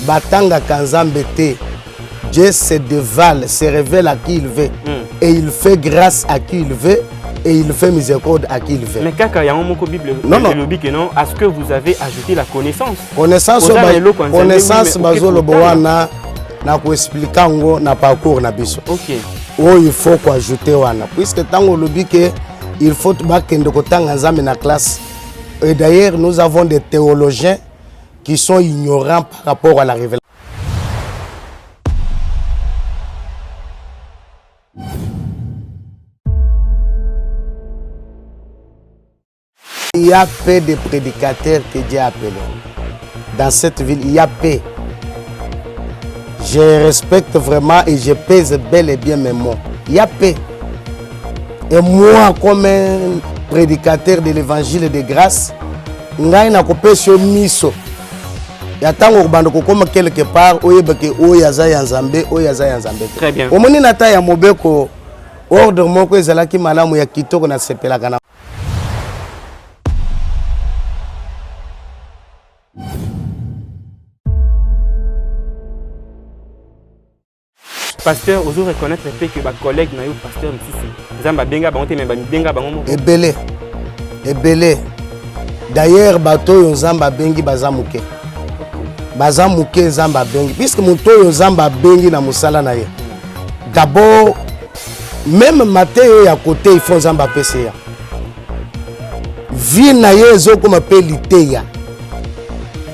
batanga kanzambe te. Dieu se dévale, se révèle à qui il veut. Et il fait grâce à qui il veut. Et il fait miséricorde à qui il veut. Mais quand il y a un mot Bible, non. Est-ce que vous avez ajouté la connaissance? Connaissance, bazolo bowana na ko expliquer ngo na parcours na biso. OK. Oh, il faut quoi ajouter wana. Puisque tango lobi que il faut bakende ko tanga nzambe na classe. Et d'ailleurs, nous avons des théologiens qui sont ignorants par rapport à la révélation. Il y a peu de prédicateurs que Dieu a appelés. Dans cette ville, il y a peu. Je respecte vraiment et je pèse bel et bien mes mots. Il y a peu. Et moi, comme un prédicateur de l'évangile de grâce, je suis sur miso. Il y a tant de comme quelque part, très bien. Au moment où ya mobeko ordre moko ezalaki malamu ya kitoko na sepelaka na pasteur, vous reconnaître le fait que vos collègues na yo pasteur Msisi. Zamba benga bango te mais benga bango mo. Ebele. D'ailleurs bato yo Zamba bengi bazamuke. Bazamuke Zamba bengi puisque moto yo Zamba bengi na musala na ye. D'abord même Matteo ya côté il faut Zamba PCA. Vie na ye ezoko mapelite ya.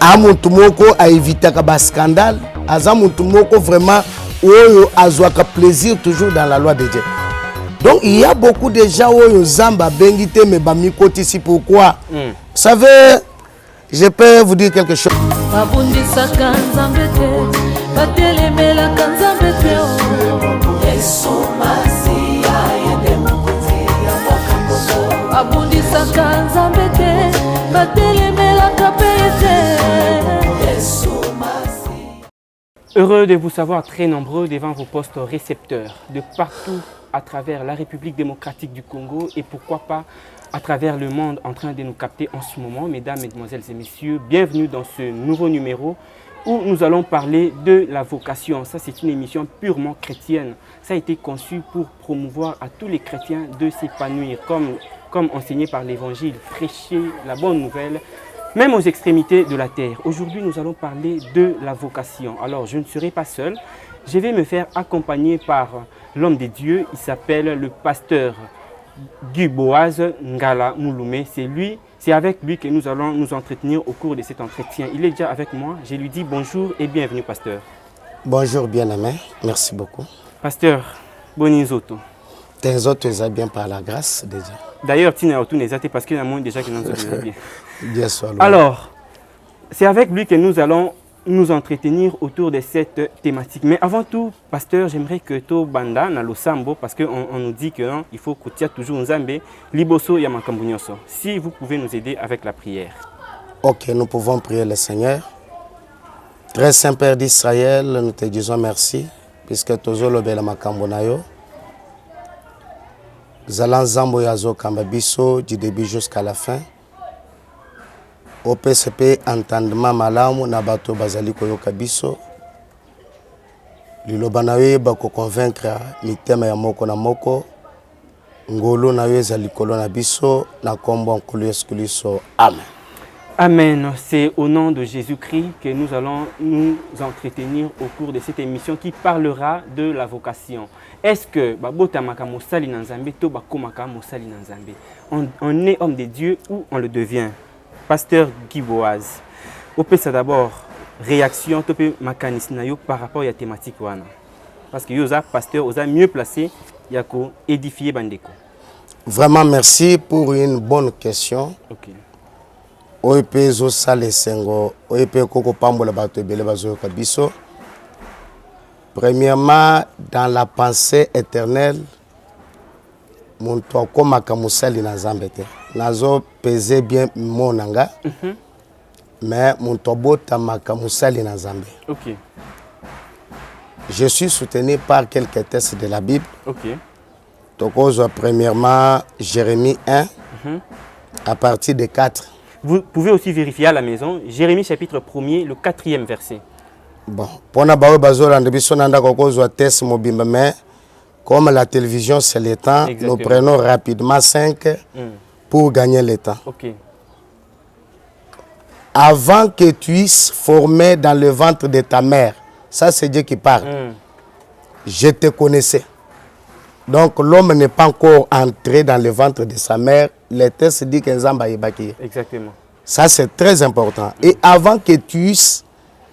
Amuntu moko a éviter ka ba scandale, azamuntu moko vraiment oyo azwaka plaisir toujours dans la loi de Dieu. Donc il y a beaucoup de gens oyo Zamba bengite mais bamikoti ici pourquoi? Vous savez, je peux vous dire quelque chose. Heureux de vous savoir très nombreux devant vos postes récepteurs de partout à travers la République démocratique du Congo et pourquoi pas à travers le monde en train de nous capter en ce moment. Mesdames, Mesdemoiselles et Messieurs, bienvenue dans ce nouveau numéro où nous allons parler de la vocation. Ça, c'est une émission purement chrétienne. Ça a été conçu pour promouvoir à tous les chrétiens de s'épanouir comme enseigné par l'Évangile, prêcher la bonne nouvelle, même aux extrémités de la terre. Aujourd'hui, nous allons parler de la vocation. Alors, je ne serai pas seul. Je vais me faire accompagner par l'homme de Dieu. Il s'appelle le pasteur Guiboaz Ngala Mouloumé. C'est avec lui que nous allons nous entretenir au cours de cet entretien. Il est déjà avec moi. Je lui dis bonjour et bienvenue, pasteur. Bonjour, bien-aimé. Merci beaucoup. Pasteur, Bonizoto. Tes autres, ils bien par la grâce de Dieu. D'ailleurs, tu n'as pas tout négatif parce qu'il y a moins déjà qui n'ont pas bien. Bien sûr. Alors, c'est avec lui que nous allons nous entretenir autour de cette thématique. Mais avant tout, pasteur, j'aimerais que tu banda na losambo parce qu'on nous dit qu'il faut que tu aies toujours un zambé, liboso yamakambunyoso. Si vous pouvez nous aider avec la prière. Ok, nous pouvons prier le Seigneur. Très Saint Père d'Israël, nous te disons merci puisque tu as lobé la makambonayo. Zalan zambo yazo kambabiso du début jusqu'à la fin. Au PCP entendement malamu na bato bazali koyoka biso. Liloba na yo ba ko convaincre mitema ya moko na moko. Ngolo na yo ezali kolo na biso na kombo nkulu Yesu Kristo. Amen. Amen. C'est au nom de Jésus-Christ que nous allons nous entretenir au cours de cette émission qui parlera de la vocation. Est-ce que on est homme de Dieu ou on le devient? Pasteur Guiboaz, on peut ça d'abord réaction par rapport à la thématique parce que vous pasteur vous mieux placé pour édifier bandeko. Vraiment merci pour une bonne question. OK. Oepezo sale sengo oepe koko pambola bato ebele bazo kabiso. Premièrement, dans la pensée éternelle, mon toit comme akamusali na zambete. Nazo pesé bien mon nanga. Mais mon toit bota makamusali na zambe. OK. Je suis soutenu par quelques textes de la Bible. OK. Donc, premièrement, Jérémie 1, à partir de 4. Vous pouvez aussi vérifier à la maison, Jérémie chapitre 1er, le 4e verset. Bon, pour na bawe bazolo andebiso nanda kokozwa test mobimba, mais comme la télévision c'est le temps, nous prenons rapidement 5 pour gagner le temps. Ok. Avant que tu sois formé dans le ventre de ta mère, ça c'est Dieu qui parle. Je te connaissais. Donc l'homme n'est pas encore entré dans le ventre de sa mère. Le test dit que Nzamba est baki. Exactement. Ça c'est très important. Et avant que tu sois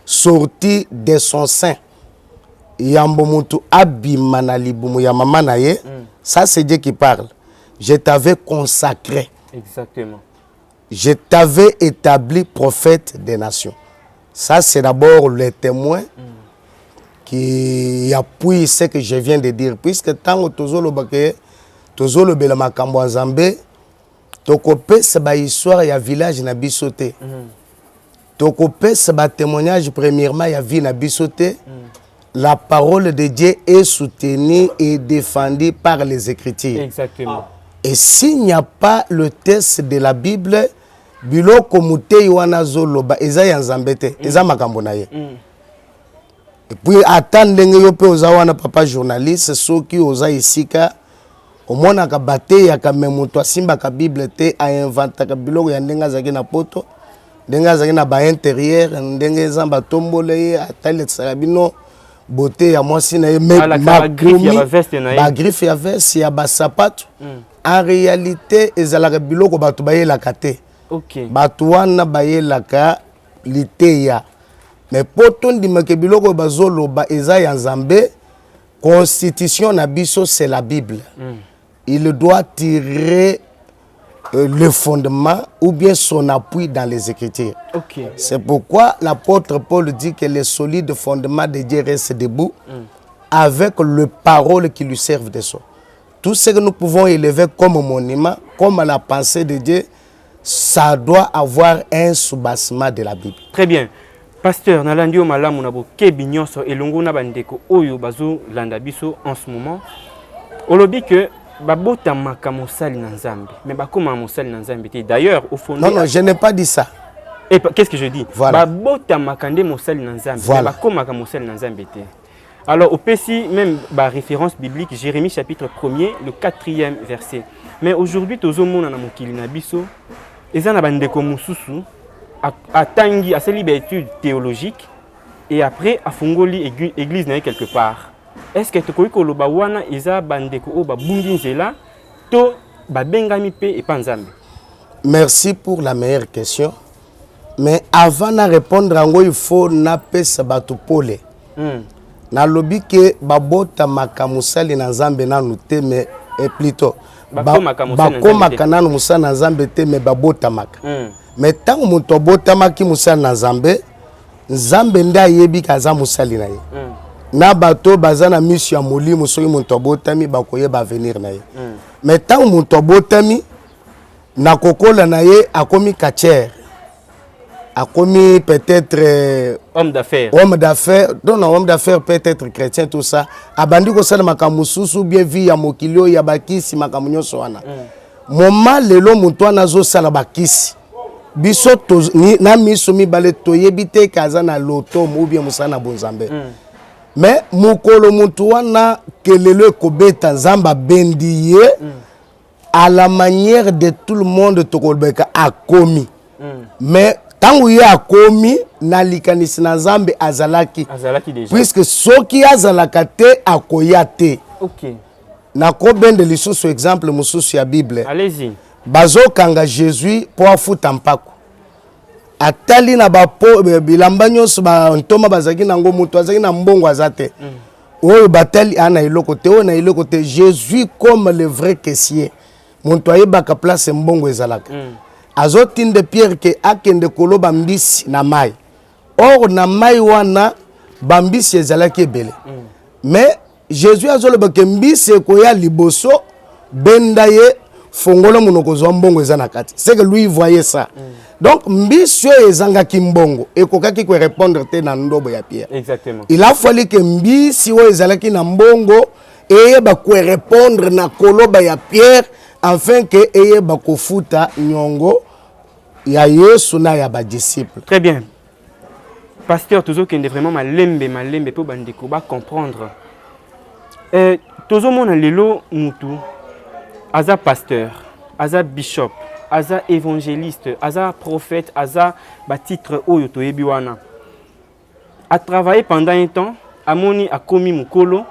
sorti de son sein, Yambomutu abimanali bumu ya mama na ye, ça c'est Dieu qui parle. Je t'avais consacré. Exactement. Je t'avais établi prophète des nations. Ça c'est d'abord le témoin qui appuie ce que je viens de dire. Puisque tant que tozolo bake, tozolo bela makambo nzambe, tokope se ba histoire ya village na bisote. Tokope se ba témoignage premièrement ya vie na bisote. La parole de Dieu est soutenue et défendue par les Écritures. Exactement. Et s'il n'y a pas le test de la Bible, biloko mutei wana zoloba eza ya nzambe te, eza makambo na ye. Et puis attendre yo pe oza wana papa journaliste soki oza isika omona ka bate ya ka memoto simba ka Bible te a inventa ka biloko ya ndenga zaki na poto, ndenga zaki na ba intérieur, ndenga nzamba tombole atale tsabino beauté ya mwasi na ye ma griffe ya veste na ye. Ba griffe ya veste ya ba sapato. En réalité ezalaka biloko bato bayelaka te. Ok. Bato wana bayelaka liteya. Mais poto ndimaka biloko bazoloba eza ya nzambe, constitution na biso c'est la Bible. Il doit tirer le fondement ou bien son appui dans les Écritures. Ok. C'est pourquoi l'apôtre Paul dit que les solides fondements de Dieu restent debout avec les paroles qui lui servent de sceau. Tout ce que nous pouvons élever comme monument, comme la pensée de Dieu, ça doit avoir un soubassement de la Bible. Très bien. Pasteur, nalandio malamu nabo kebinyoso elongo na bandeko oyo bazo landa biso en ce moment. Olobi que babota makamosali na Nzambe, mais bakoma mosali na Nzambe te. D'ailleurs, au fond non, je n'ai pas dit ça. Et qu'est-ce que je dis? Voilà. Babota makande mosali na Nzambe, voilà. Mais bakoma mosali na Nzambe te. Alors, au PC, même référence biblique, Jérémie chapitre 1er, le 4e verset. Mais aujourd'hui, tozomona na mokili na biso, eza na bandeko mususu a tangi a célibat études théologiques et après a fongoli église na quelque part. Est-ce que tokoki koloba wana eza bandeko o babungi nzela to babengami pe et panzambe? Merci pour la meilleure question. Mais avant de répondre à ça, il faut nape sabatu pole. Na lobi ke babota makamusali na Nzambe na nute mais plutôt bakoma kana musala na Nzambe te mais babota maka. Mais tant que bota maki musala na Nzambe, Nzambe nda yebi kaza musali na ye. Na bato bazana mission ya molimo soki muto botami bakoyeba venir na ye. Mais tant muto botami na kokola na ye akomi kacher. A commis peut-être homme d'affaires. Homme d'affaires, non, homme d'affaires peut-être chrétien, tout ça. Abandi ko sala makamususu bien vie ya mokilio ya bakisi makamunyo soana. Moment lelo muto anazo sala bakisi. Biso to ni na miso mi bale to yebite kaza na loto ou bien musana bonzambe. Mais mukolo muto wana kelelo kobeta nzamba bendiye à la manière de tout le monde tokolbeka a commis. Mais tangu ye akomi na likanisi na Nzambe azalaki déjà. Puisque soki azalaka te akoya te. OK. Na ko bende lisusu exemple mususu ya Bible. Allez-y. Bazo kanga Jésus po afuta mpako. Atali na bapo bilamba nyonso ba ntoma bazaki nango mutu azaki na mbongo azate. Oyo batali ana iloko te o na iloko te Jésus comme le vrai caissier. Muntu ayebaka place mbongo ezalaka. Azotinde Pierre ke akende koloba mbisi na mai. Or na mai wana bambisi ezalaki ebele. Mais Jésus azoloba ke mbisi ekoya liboso benda ye fongola munoko zo mbongo eza na kati. C'est que lui voyait ça. Donc mbisi ezangaki mbongo ekokaki ko répondre te na ndobo ya Pierre. Exactement. Il a fallu que mbisi o ezalaki na mbongo et ba ko répondre na koloba ya Pierre afin que eye ba ko futa nyongo ya Yesu na ya ba disciple. Très bien. pasteur toujours qui est vraiment malembe pour bandeko ba comprendre. Toujours mon lelo mutu. Aza pasteur, aza bishop, aza évangéliste, aza prophète, aza ba titre oyo to yebiwana. A travaillé pendant un temps, a moni a commis mukolo,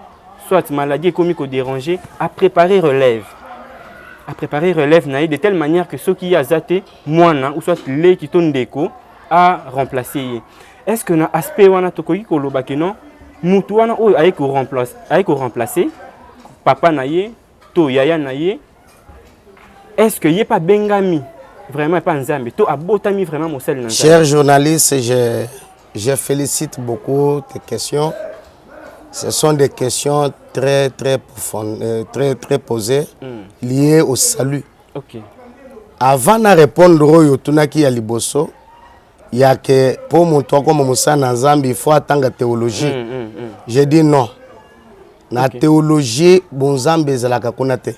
soit maladie commis ko déranger, a préparé relève. A préparé relève naïe de telle manière que ceux qui a zaté moana ou soit les qui ton déco a remplacé. Est-ce que na aspect wana tokoki koloba ke non mutu wana oyo ayeko remplacer papa naye to yaya naye? Est-ce que y a pas bengami vraiment pas nzambe to abotami vraiment mosel nzambe? Cher journaliste, je félicite beaucoup tes questions. Ce sont des questions très profondes, très posées, liées au salut. Ok. Avant de répondre au tunaki ya liboso, il y a que pour mon toit comme Moussa Nzambi, il faut attendre la théologie. J'ai dit non. La théologie, bon Nzambe zalaka konate.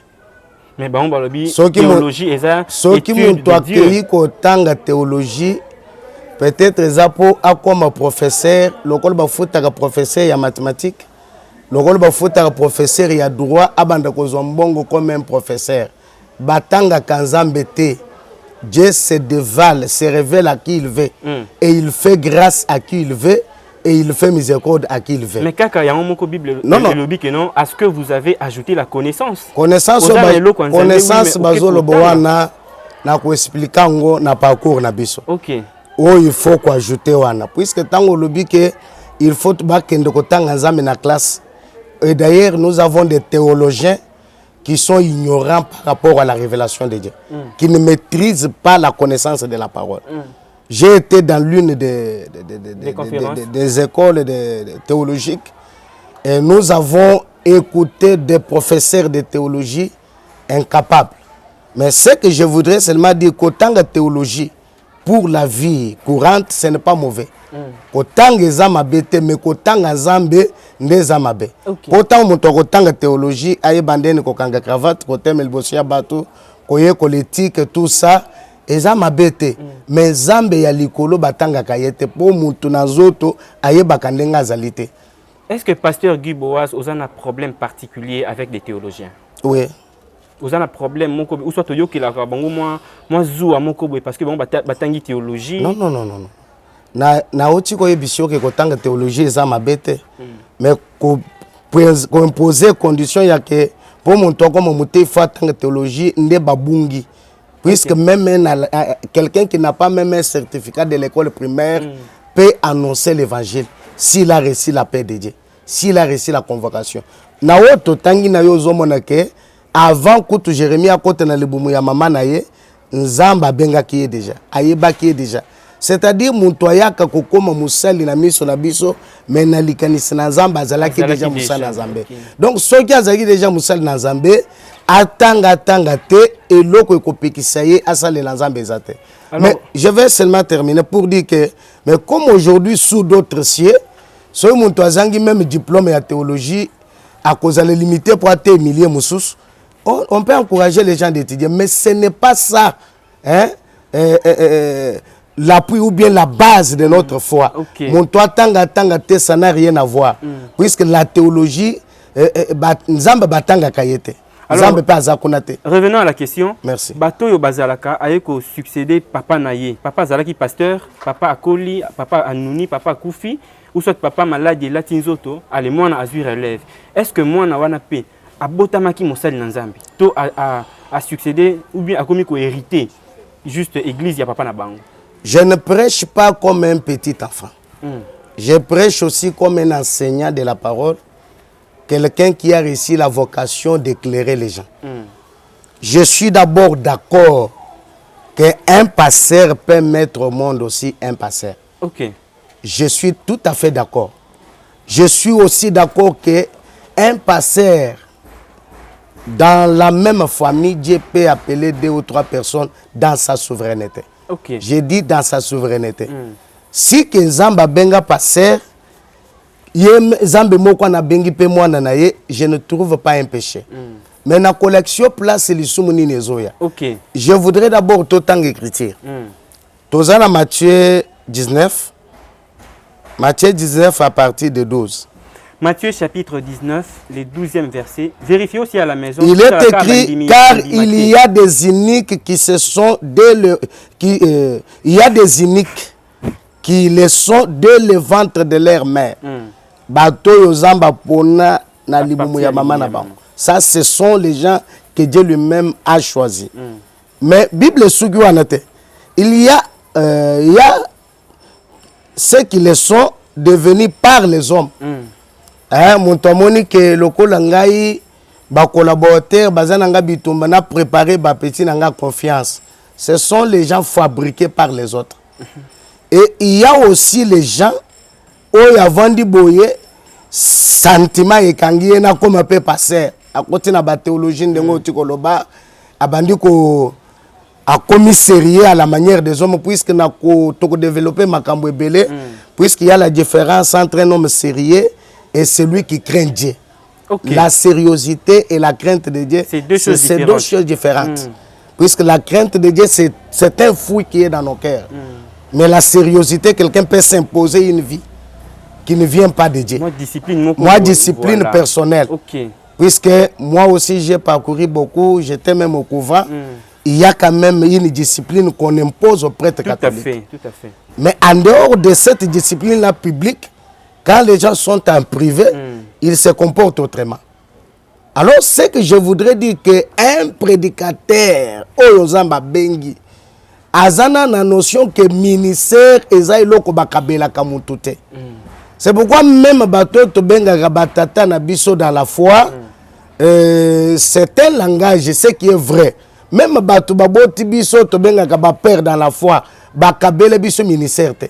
Mais bon, balobi théologie eza étude de Dieu. Kotanga théologie. Peut-être Zapo a comme professeur, l'école ba fouta professeur ya mathématiques, l'école ba fouta professeur ya droit, abanda ko zombongo comme un professeur. Batanga kanzambete, Dieu se dévale, se révèle à qui il veut, et il fait grâce à qui il veut, et il fait miséricorde à qui il veut. Mais kaka ya moko Bible le que non, est-ce que vous avez ajouté la connaissance? Connaissance bazolo bowana na ko expliquer ngo na parcours na biso. OK. Oh, il faut quoi ajouter wana puisque tango lobi que il faut bakende ko tanga nzambe na classe. Et d'ailleurs nous avons des théologiens qui sont ignorants par rapport à la révélation de Dieu, qui ne maîtrisent pas la connaissance de la parole. J'ai été dans l'une des écoles théologiques et nous avons écouté des professeurs de théologie incapables. Mais ce que je voudrais seulement dire qu'autant de théologie pour la vie courante, ce n'est pas mauvais. Autant que Zamabete, mais autant que Zambe, ne Zamabe. Autant que théologie, aïe bandene ko kanga cravate, ko teme le bossia bateau, ko ye politique, tout ça, et Zamabete. Mais Zambe ya likolo batanga kayete pour mutu na zoto, aïe bakandenga zalité. Est-ce que pasteur Guy Boaz a un problème particulier avec des théologiens? Oui. Vous avez un problème, ou soit yo qui la moi zou à mon parce que bon batangi théologie. Non. Na oti ko yebisio ke kotanga théologie eza mabete. Mais ko imposer condition ya que pour mon to comme muté fa tanga théologie nde babungi. Puisque même quelqu'un qui n'a pas même un certificat de l'école primaire peut annoncer l'évangile s'il a reçu la paix de Dieu, s'il a reçu la convocation. Na oto tangi na yo zomona ke avant que Jérémie a côté na libumu ya mama na ye nzamba benga ki déjà ayeba ki déjà, c'est-à-dire muntoya ka kokoma musali na miso na biso mais na likanisi na nzamba azalaki déjà musali na nzambe. Donc soki azalaki déjà musali na nzambe atanga te eloko ekopekisa ye asale na nzambe ezate. Mais je vais seulement terminer pour dire que mais comme aujourd'hui sous d'autres cieux soki muntu azangi même diplôme ya théologie à cause de limité pour atteindre milliers mususu. On peut encourager les gens d'étudier, mais ce n'est pas ça l'appui ou bien la base de notre foi. Mon toi tanga ça n'a rien à voir. Puisque la théologie, nzamba batanga kayete. Revenons à la question. Merci. Batoyo Bazalaka a succédé Papa Naye. Papa Zalaki pasteur, Papa Akoli, Papa Anouni, Papa Koufi, ou soit Papa Maladi Latinzoto, allez, moi na azur relève. Est-ce que moi na wana pe abotamaki mosali na nzambe to a succédé ou bien a commis ko hérité juste église ya papa na bango? Je ne prêche pas comme un petit enfant. Je prêche aussi comme un enseignant de la parole, quelqu'un qui a réussi la vocation d'éclairer les gens. Je suis d'abord d'accord qu'un pasteur peut mettre au monde aussi un pasteur. OK. Je suis tout à fait d'accord. Je suis aussi d'accord qu'un pasteur dans la même famille, Dieu peut appeler 2 ou 3 personnes dans sa souveraineté. Okay. J'ai dit dans sa souveraineté. Si que Zamba benga passer, Zamba moko na bengi pe mwana na ye, je ne trouve pas un péché. Mais na collection place les soumoni nezoya. Okay. Je voudrais d'abord tout temps écriture. Tozana Matthieu 19. Matthieu 19 à partir de 12. Matthieu chapitre 19, les 12e verset. Vérifiez aussi à la maison. Il est écrit, car il y a des iniques qui se sont il y a des iniques qui le sont dès le ventre de leur mère. Bato yozamba pona na libumu ya mama na ba. Ça, ce sont les gens que Dieu lui-même a choisis. Mais Bible sugi wanate. Il y a ceux qui le sont devenus par les hommes. Montomoni que lokola ngai ba collaborateur bazananga bitumba na préparer ba petit nanga confiance. Ce sont les gens fabriqués par les autres. Et il y a aussi les gens où avant di boye sentiment ekangi na comme peu passer à côté na ba théologie ndengo tikoloba abandi ko a commis sérieux à la manière des hommes puisque na ko to développer makambo ebele puisqu'il y a la différence entre un homme sérieux et celui qui craint Dieu. Okay. La sériosité et la crainte de Dieu, c'est deux choses différentes. Puisque la crainte de Dieu, c'est un fouet qui est dans nos cœurs. Mais la sériosité, quelqu'un peut s'imposer une vie qui ne vient pas de Dieu. Moi, discipline voilà. Personnelle. Okay. Puisque moi aussi, j'ai parcouru beaucoup, j'étais même au couvent. Il y a quand même une discipline qu'on impose aux prêtres catholiques. Tout à fait. Mais en dehors de cette discipline-là publique, quand les gens sont en privé, ils se comportent autrement. Alors, ce que je voudrais dire qu'un prédicateur, Oyozamba Bengi, azana na notion que ministère ezailoko bakabela kamutute. C'est pourquoi même bato to benga batata na biso dans la foi, c'est un langage, ce qui est vrai. Même bato baboti biso to benga ba père dans la foi, bakabela biso ministère te.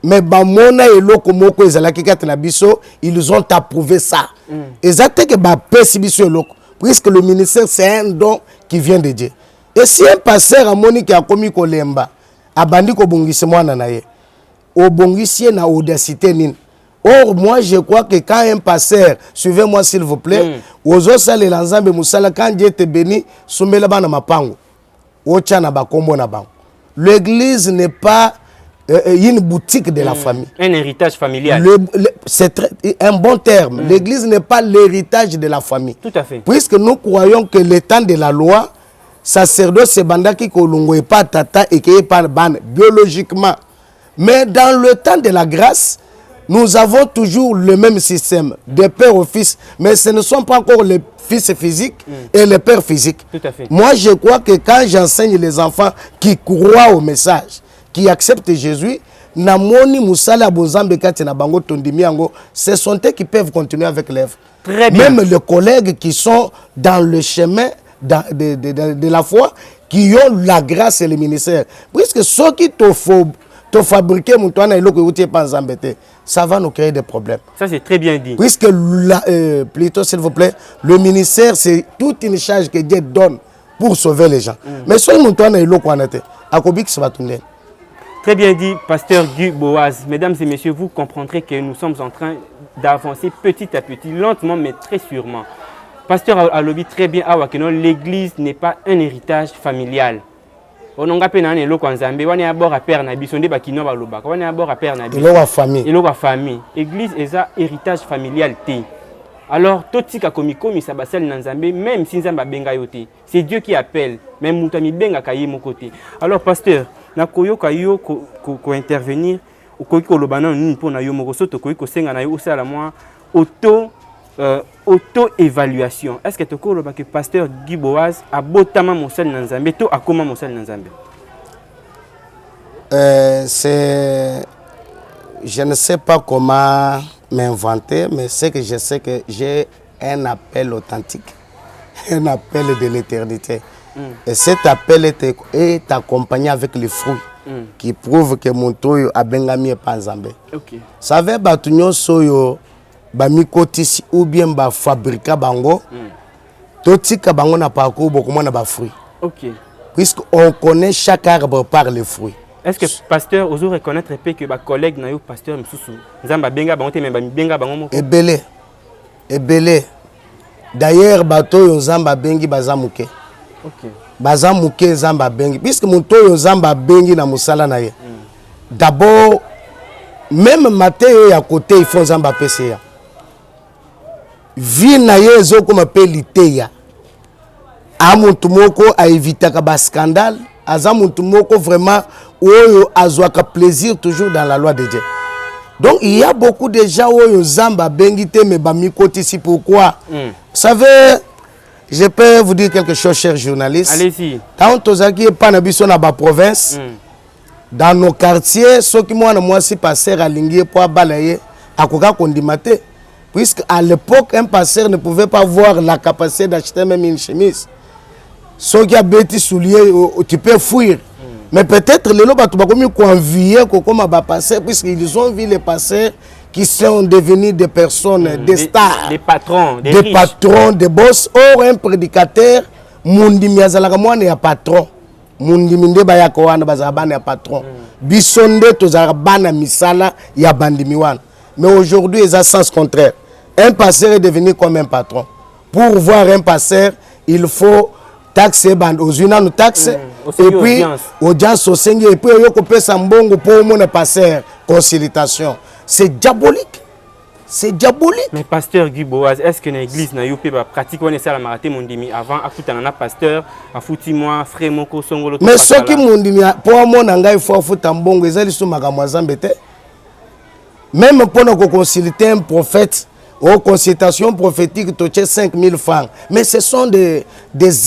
Mais bamona eloko moko ezalaki kati na biso, ils ont approuvé ça. Exactement que ba pesi biso eloko, puisque le ministère c'est un don qui vient de Dieu. Et si un pasteur a moni qui a commis kolemba, abandi ko bongisi mwana na ye, o bongisi na audacité nini. Or moi je crois que quand un pasteur, suivez-moi s'il vous plaît, ozo sale lanzambe musala quand Dieu te bénit, sombela bana mapango. Ocha na bakombo na bango. L'église n'est pas une boutique de la famille. Un héritage familial. C'est un bon terme. L'église n'est pas l'héritage de la famille. Tout à fait. Puisque nous croyons que le temps de la loi, sacerdoce bandaki kolongo et pas tata et qui est pas ban biologiquement. Mais dans le temps de la grâce, nous avons toujours le même système de père au fils, mais ce ne sont pas encore les fils physiques et les pères physiques. Tout à fait. Moi, je crois que quand j'enseigne les enfants qui croient au message, qui acceptent Jésus, namoni musala bozambe kati na bango tondimiango, ce sont eux qui peuvent continuer avec l'œuvre. Très bien. Même les collègues qui sont dans le chemin de la foi, qui ont la grâce et le ministère. Puisque ceux qui te fabriquent, ça va nous créer des problèmes. Ça, c'est très bien dit. Puisque, plutôt, s'il vous plaît, le ministère, c'est toute une charge que Dieu donne pour sauver les gens. Mais si nous Très bien dit, pasteur Guy Boaz. Mesdames et messieurs, vous comprendrez que nous sommes en train d'avancer petit à petit, lentement, mais très sûrement. Pasteur Alobi, très bien, l'église n'est pas un héritage familial. On a un loko en Zambie, on a un bord à père nabi, on a un bord à père nabi. Famille. Église est un héritage familial. Alors, tout ce qui a commis ça va dans Zambie, même si Zamba benga yote, c'est Dieu qui appelle, même Moutami benga kaye mon côté. Alors, pasteur, na koyo kayo ko intervenir, ou koyo ko lobana ni pour na yo moko soto koyo ko senga na yo osala moi auto-évaluation. Est-ce que tu as que pasteur Guy Boaz a botama mosal dans Zambie, to a comment mosal dans Zambie? Je ne sais pas comment m'inventer, mais c'est que je sais que j'ai un appel authentique, un appel de l'éternité. Et cet appel est accompagné avec les fruits qui prouvent que mon toyo a bengami et pas Zambie. Ça veut dire soyo bamikotisi ou bien ba fabrica bango totika bango na parcours beaucoup na ba fruits. Puisqu'on connaît chaque arbre par les fruits. Est-ce que pasteur ozo reconnaître que ba collègue na yo pasteur msusu nzamba benga bango te même benga bango moko ebele d'ailleurs bato yo nzamba bengi bazamuke bazamuke nzamba bengi puisque moto yo nzamba bengi na musala na ye d'abord même Mathieu à côté ils font Zamba PCA. Vie na yezo comme appelle l'iteya. Amuntu moko a évité un scandale. Azamuntu moko vraiment oyo azwaka plaisir toujours dans la loi de Dieu. Donc il y a beaucoup de gens oyo Zamba bengite mais bamikoti ici pourquoi? Vous savez, je peux vous dire quelque chose, chers journalistes. Allez-y. Quand on a dit pas nabiso na ba province, dans nos quartiers, ceux qui moi si passer à Linguier pour balayer à Koka Kondimate, puisque à l'époque un passeur ne pouvait pas avoir la capacité d'acheter même une chemise. Ceux qui a bêti souliers, tu peux fuir. Mais peut-être les gens qui ont convié comme passer, puisqu'ils ont vu les passeurs qui sont devenus des personnes, des stars, des patrons, des riches. Patrons, des boss. Or, un prédicateur, Mundi Miazalagamouane est patron. Mundi Minde Bayakoane Bazabane est patron. Bisonde Tozarabana Misala Yabandimiwan. Mais aujourd'hui, ils ont un sens contraire. Un passeur est devenu comme un patron. Pour voir un passeur, il faut taxer aux unes taxes et puis audience au Seigneur et puis il y a Sambongo pour mon passeur consultation. C'est diabolique. C'est diabolique. Mais pasteur Guy Boaz, est-ce que l'église n'a pas pratiqué la marathon mondimi avant à tout un pasteur à fouti moi frère moko songolo? Mais ce qui mondimi pour moi nanga il faut foutre Mbongo ezali sous magamwazambete. Même pour nous consulter un prophète aux consultations prophétiques, tu as 5 000 francs. Mais ce sont des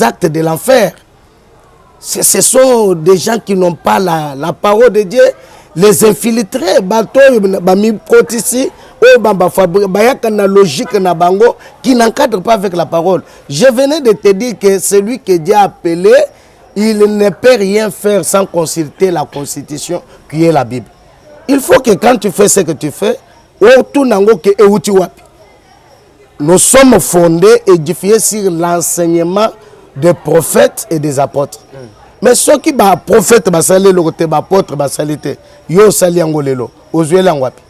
actes de l'enfer. Ce sont des gens qui n'ont pas la parole de Dieu. Les infiltrés, la logique qui n'encadre pas avec la parole. Je venais de te dire que celui que Dieu a appelé, il ne peut rien faire sans consulter la constitution qui est la Bible. Il faut que quand tu fais ce que tu fais, nous sommes fondés, édifiés sur l'enseignement des prophètes et des apôtres. Mais ceux qui sont prophètes, apôtres, yo sali angolelo, ozuela ngwapi.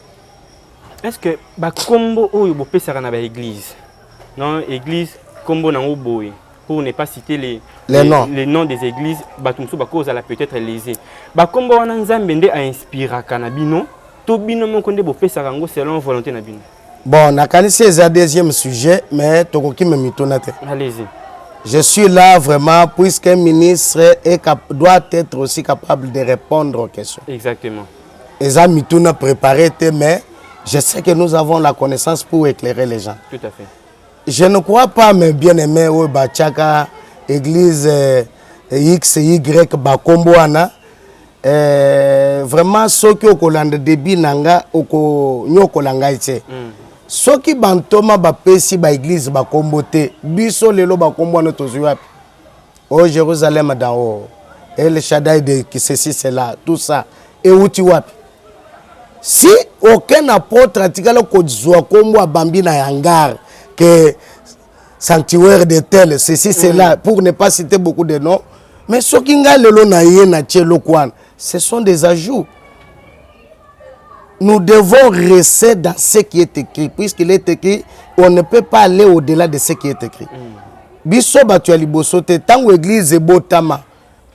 Est-ce que ba combo oyo bopesaka na ba église? Non, église combo na boy pour ne pas citer les noms des églises, batumso bakoza la peut-être lésé. Ba combo wana nzambe nde a inspiré kana bino, to bino mokonde bopesaka ngo selon volonté na bino. Bon, c'est un deuxième sujet, mais allez-y. Je suis là vraiment puisqu'un ministre doit être aussi capable de répondre aux questions. Exactement. Et ça, Mitouna préparé, mais je sais que nous avons la connaissance pour éclairer les gens. Tout à fait. Je ne crois pas, mes bien-aimés, au Bachaka, église X, Y, Bakomboana. Vraiment, ceux qui ont le débit, nanga, nyoko langa ite. Ceux qui bantoma bapesi ba église ba kombote biso lelo ba kombo na tozuapi au Jérusalem d'en haut El Shaddai de qui ceci cela tout ça et uti wapi si aucun apôtre atikala ko zwa kombo abambi na hangar que sanctuaire de tel ceci cela pour ne pas citer beaucoup de noms mais ceux qui nga lelo na ye na tchelo kwan ce sont des ajouts. Nous devons rester dans ce qui est écrit. Puisqu'il est écrit, on ne peut pas aller au-delà de ce qui est écrit. Biso batuali bosote, tant que l'église est botama,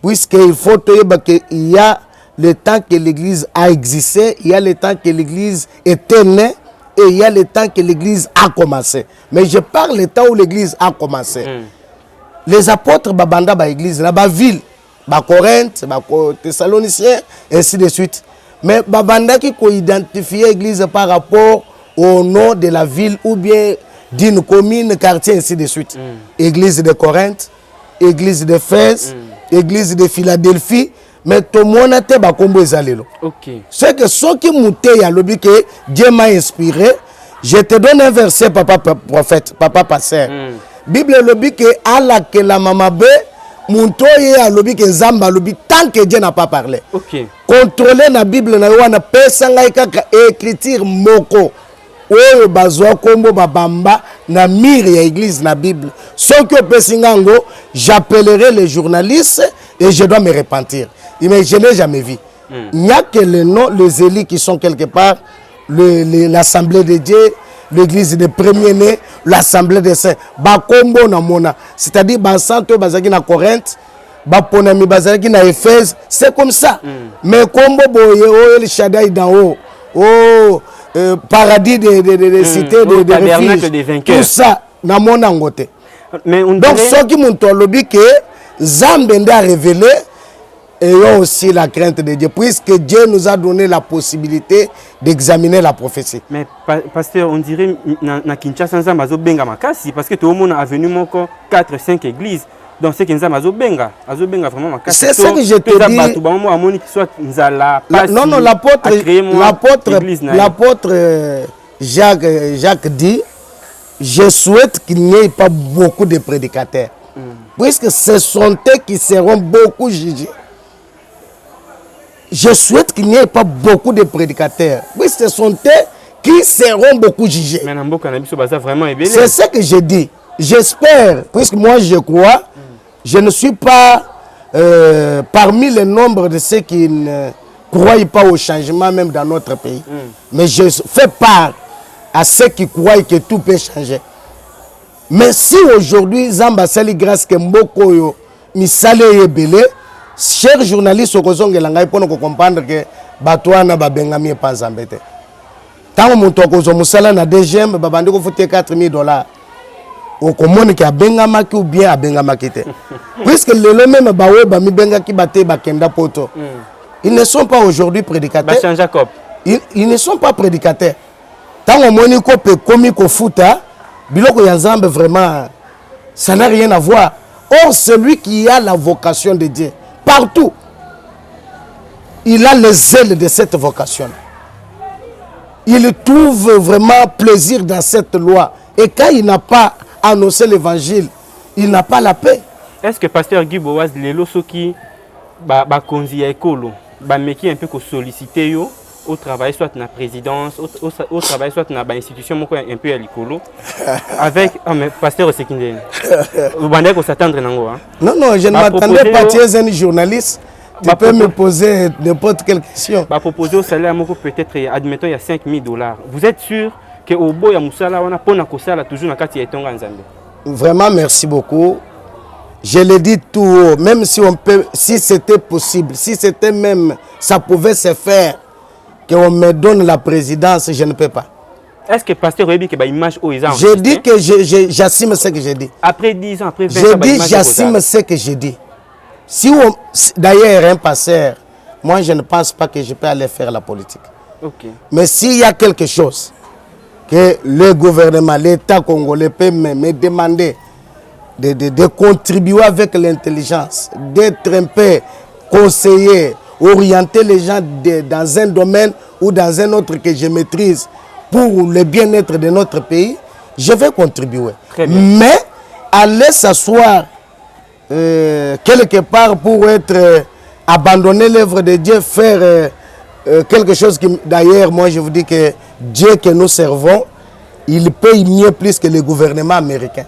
puisqu'il faut qu'il y a le temps que l'église a existé, il y a le temps que l'église était née, et il y a le temps que l'église a commencé. Mais je parle du temps où l'église a commencé. Les apôtres babanda ba église, la ba ville, ba Corinthe, ba Thessaloniciens, ainsi de suite. Mais babanda qui identifie l'église par rapport au nom de la ville ou bien d'une commune, quartier, ainsi de suite. Église de Corinthe, église de Fès, église de Philadelphie, mais tout le monde a été ezalelo. C'est que ceux qui mouté à l'objet que Dieu m'a inspiré, je te donne un verset, papa prophète, papa pasteur. Bible l'objet que Allah que la mamabe Muntoye a lobby que Zamba lobby tant que Dieu n'a pas parlé. Contrôler la Bible na wana pesa ngai kaka écriture moko. Oyo bazwa kombo babamba na mire ya église na Bible. Sauf que pesingango, j'appellerai les journalistes et je dois me repentir. Mais je n'ai jamais vu. Il n'y a que les noms, les élus qui sont quelque part, l'Assemblée de Dieu, l'église des premiers-nés, l'Assemblée des saints. Bakombo na mona. C'est-à-dire, Bansanto, Bazaki na Corinthe, Baponami, Bazaki na Éphèse. C'est comme ça. Mais Kombo Boye, El Shaddai d'en haut, paradis de cités de refuge. Des vainqueurs. Tout ça, dans mon angote. Mais on Donc, dirait... ce qui m'ont dit que Zambende a révélé, ayons aussi la crainte de Dieu, puisque Dieu nous a donné la possibilité d'examiner la prophétie. Mais pasteur, on dirait na Kinshasa nzamba zo benga makasi parce que tout le monde a venu moko 4-5 églises. Donc c'est que nzamba zo benga vraiment makasi. C'est ça que je te dis. Non, l'apôtre Jacques dit, je souhaite qu'il n'y ait pas beaucoup de prédicateurs. Puisque ce sont eux qui seront beaucoup jugés. Je souhaite qu'il n'y ait pas beaucoup de prédicateurs. Oui, ce sont eux qui seront beaucoup jugés. C'est ce que je dis. J'espère, puisque moi je crois, je ne suis pas parmi le nombre de ceux qui ne croient pas au changement même dans notre pays. Mais je fais part à ceux qui croient que tout peut changer. Mais si aujourd'hui, Zamba Sali grâce que Mboko Misale Ebele, chers journalistes, vous comprendre que Batouana Babengami pas Zambete. Tant que vous avez un deuxième, vous avez 4 000 $. Au commun qui a Bengamaki ou bien à Bengamakite. Puisque le même Bawe Bami Bengaki Bate Bakenda Poto. Ils ne sont pas aujourd'hui prédicateurs. Jacob. Ils ne sont pas prédicateurs. Tant que Moniko peut commis au foot, Biloko Yanzambe vraiment, ça n'a rien à voir. Or, celui qui a la vocation de Dieu, partout, il a les ailes de cette vocation. Il trouve vraiment plaisir dans cette loi. Et quand il n'a pas annoncé l'évangile, il n'a pas la paix. Est-ce que pasteur Guy Boaz, les losos qui konzi ekolo, meki un peu solliciter yo au travail soit na présidence, au travail soit na institution moko un peu à l'écolo avec mais pasteur Sekindé. Vous bandez qu'on s'attendre nango hein? Non, je ne m'attendais pas, tu es un journaliste. Tu peux me poser n'importe quelle question. Proposer au salaire peut-être, admettons, il y a 5 000 $. Vous êtes sûr que au bout, il y a Moussala, on a toujours dans le cas Vraiment, merci beaucoup. Je le dis tout haut, même si on peut, si c'était possible, si c'était même, ça pouvait se faire, qu'on me donne la présidence, je ne peux pas. Est-ce que pasteur Rebi que image aux gens? Je dis que j'assume ce que j'ai dit. Après 10 ans, après 20 ans, je dis j'assume ce que j'ai dit. Si d'ailleurs un pasteur, moi je ne pense pas que je peux aller faire la politique. Okay. Mais s'il y a quelque chose que le gouvernement, l'État congolais peut me demander de contribuer avec l'intelligence, d'être un peu conseiller, orienter les gens dans un domaine ou dans un autre que je maîtrise pour le bien-être de notre pays, je vais contribuer. Mais aller s'asseoir quelque part pour être abandonner l'œuvre de Dieu, faire quelque chose qui, d'ailleurs, moi je vous dis que Dieu que nous servons, il paye mieux plus que le gouvernement américain.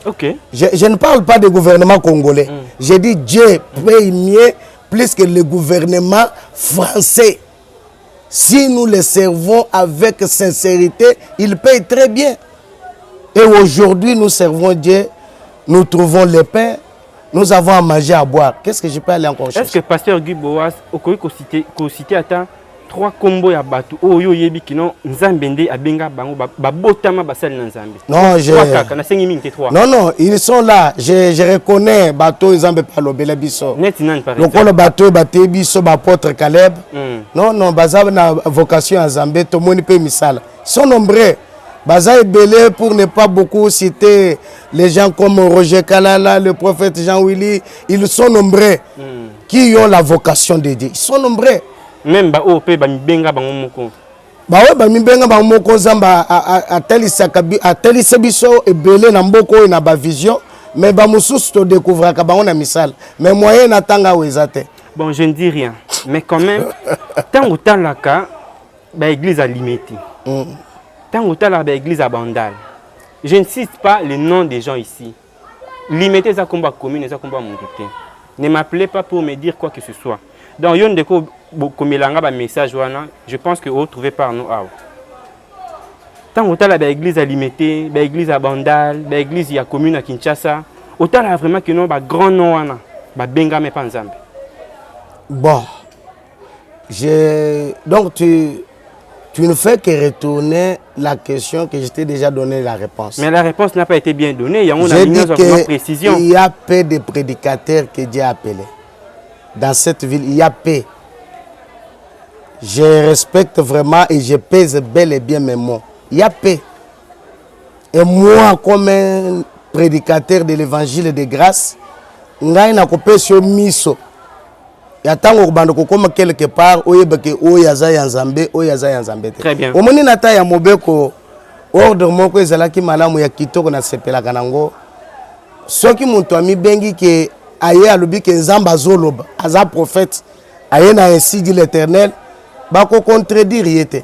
Okay. Je ne parle pas du gouvernement congolais. Je dis Dieu paye mieux plus que le gouvernement français. Si nous le servons avec sincérité, il paye très bien. Et aujourd'hui, nous servons Dieu, nous trouvons le pain, nous avons à manger, à boire. Qu'est-ce que je peux aller encore chercher? Est-ce que pasteur Guy Boaz, au Koyi cité à 3 combos ya batu oyo yebi kino nzambende abenga bango babotama basali na nzambe? Non, non, ils sont là. Je reconnais bateau nzambe palobela biso. Net nan par exemple. Le bateau baté biso apôtre Caleb. Non, baza na vocation à nzambe to moni pe misala. Ils sont nombreux. Baza ebele pour ne pas beaucoup citer les gens comme Roger Kalala, le prophète Jean-Willy, ils sont nombreux qui ont la vocation de Dieu. Ils sont nombreux. Même ba o pe ba mibenga bango moko. Ba we ba mibenga bango moko zamba atelisa biso ebele na mboko na ba vision, mais ba mususu to découvrir ka bango na misala. Mais moyen na tanga wezate. Bon, je ne dis rien, mais quand même tant talaka ba église à limité. Tant talaka ba église à Bandal. Je ne cite pas les noms des gens ici. Limité za combat commune, za combat monté. Ne m'appelez pas pour me dire quoi que ce soit. Donc, il y a un message, je pense que vous trouvez par nous. Tant que la l'église à Limité, l'église à Bandal, l'église à commune à Kinshasa, autant là vraiment que nous avons grand nom, benga me panzambe. Bon, donc tu Tu ne fais que retourner la question que je t'ai déjà donné la réponse. Mais la réponse n'a pas été bien donnée. Il y a J'ai dit précision. qu'il y a peu de prédicateurs que Dieu a appelés. Dans cette ville, il y a peu. Je respecte vraiment et je pèse bel et bien mes mots. Il y a peu. Et moi, comme un prédicateur de l'évangile de grâce, je n'ai sur miso. Il y a tant de comme quelque part, très bien. Au moment où ya mobeko ordre moko ezalaki malamu ya kitoko na sepela kanango. Soki muntu ami bengi ke aye alobi ke nzamba azoloba, aza prophète, aye na ainsi dit l'Éternel, bako contredire yete.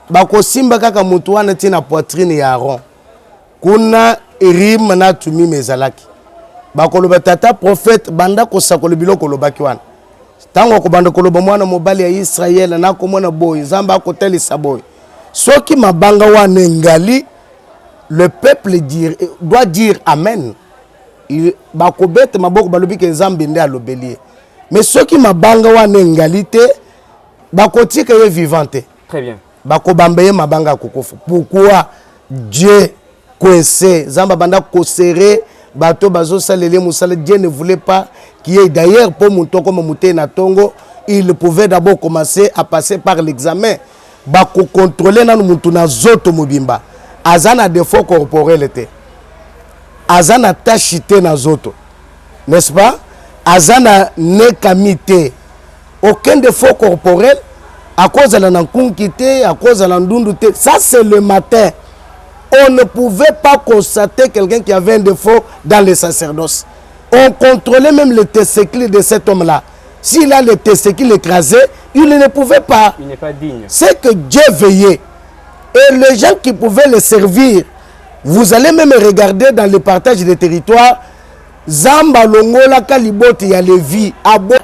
Bako simba kaka mutu wana tina poitrine ya Aaron. Kuna rim na tumi mezalaki. Bako loba tata prophète banda ko sakolo biloko lobaki wana. Tango ko banda ko loba mwana mobali ya Israël na ko mwana boy, nzamba ko telisa boy. Soki mabanga wana ngali, le peuple doit dire amen. Bakobete maboko balobi ke nzambe nde alobeli. Mais soki mabanga wana ngali te, bakotika ye vivante. Très bien. Bakobambaye mabanga kokofu. Pourquoi Dieu coincé, nzamba banda ko serrer bato bazo salele musala, Dieu ne voulait pas qu'il y ait d'ailleurs pour muto comme muté na tongo, il pouvait d'abord commencer à passer par l'examen. Bako contrôler na mutu na zoto mobimba. Azana défaut corporel était. Azana tachité na zoto. N'est-ce pas? Azana nekamité. Aucun défaut corporel à cause de la nankunkité, à cause de la ndundute. Ça c'est le matin. On ne pouvait pas constater quelqu'un qui avait un défaut dans le sacerdoce. On contrôlait même le testicle de cet homme-là. S'il a le testicule écrasé, il ne pouvait pas. Il n'est pas digne. C'est que Dieu veillait. Et les gens qui pouvaient le servir, vous allez même regarder dans le partage des territoires, Zamba Longola Kaliboti ya Lévi, Abo,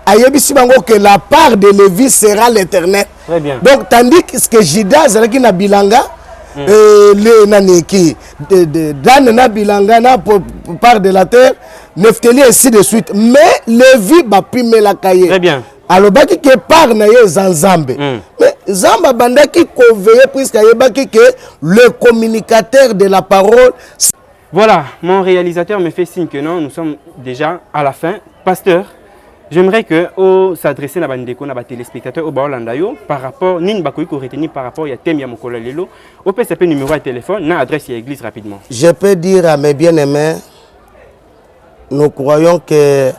Ayebisi Bango que la part de Lévi sera l'Éternel. Très bien. Donc, tandis que Jida, Zalaki na Bilanga, le Naneki, Dan na Bilanga, na part de la terre, Neftali, ainsi de suite. Mais Lévi va pime la cahier. Très bien. Alors, baki ke par na ye Zanzambe. Mais Zamba bandaki conveillé puisque ayebaki que le communicateur de la parole. Voilà, mon réalisateur me fait signe que non, nous sommes déjà à la fin. Pasteur, j'aimerais que s'adresser à bandeko na ba téléspectateurs au Baolandayo par rapport nin bakoy ko retenir par rapport ya thème ya mokolo lelo. Au PCP numéro de téléphone, na adresse ya église rapidement. Je peux dire à mes bien-aimés, nous croyons que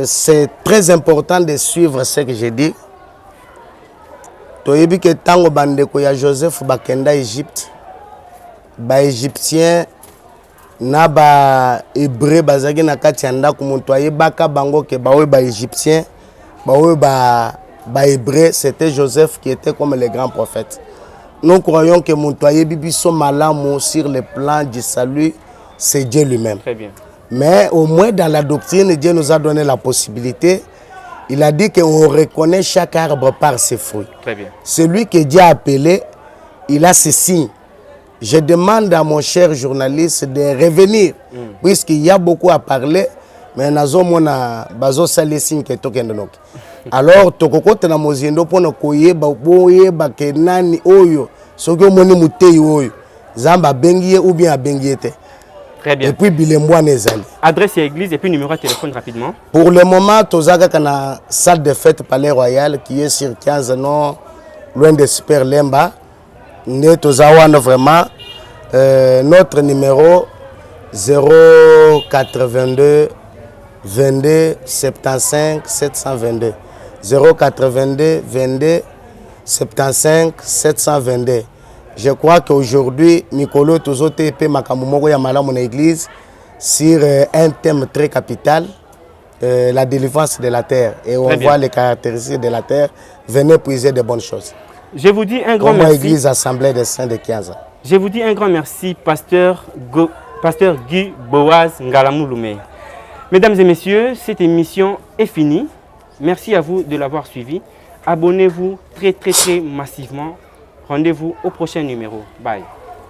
c'est très important de suivre ce que j'ai dit. Toyebi ke tango bandeko ya Joseph bakenda Égypte, ba égyptien na ba hébreu bazaki na kati ya ndako muntu ayebaka bango ke bawe ba égyptien, bawe ba hébreu, c'était Joseph qui était comme le grand prophète. Nous croyons que muntu ayebi biso malamu sur le plan du salut, c'est Dieu lui-même. Très bien. Mais au moins dans la doctrine, Dieu nous a donné la possibilité. Il a dit qu'on reconnaît chaque arbre par ses fruits. Très bien. Celui que Dieu a appelé, il a ses signes. Je demande à mon cher journaliste de revenir, puisqu'il y a beaucoup à parler, mais nous avons des signes qui sont alors, tokokote na moziendo pona koyeba boyeba ke nani oyo soki omoni muteyi oyo Zamba bengiye ou bien abengiete. Très bien. Et puis bilembo nezali. Adresse à l'église et puis numéro de téléphone rapidement. Pour le moment, tozaka kana salle de fête Palais Royal qui est sur 15 non loin de Super Lemba. Ne tozawana vraiment notre numéro 082 22 75 722 082 22 75 722. Je crois qu'aujourd'hui, Mikolo Tozote Epe Makamumoko Yamala mon église sur un thème très capital, la délivrance de la terre. Et on voit les caractéristiques de la terre. Venez puiser de bonnes choses. Je vous dis un grand comme merci. Église Assemblée des Saints de 15 ans. Je vous dis un grand merci, pasteur Guy Boaz Ngalamouloumé. Mesdames et messieurs, cette émission est finie. Merci à vous de l'avoir suivi. Abonnez-vous très massivement. Rendez-vous au prochain numéro. Bye.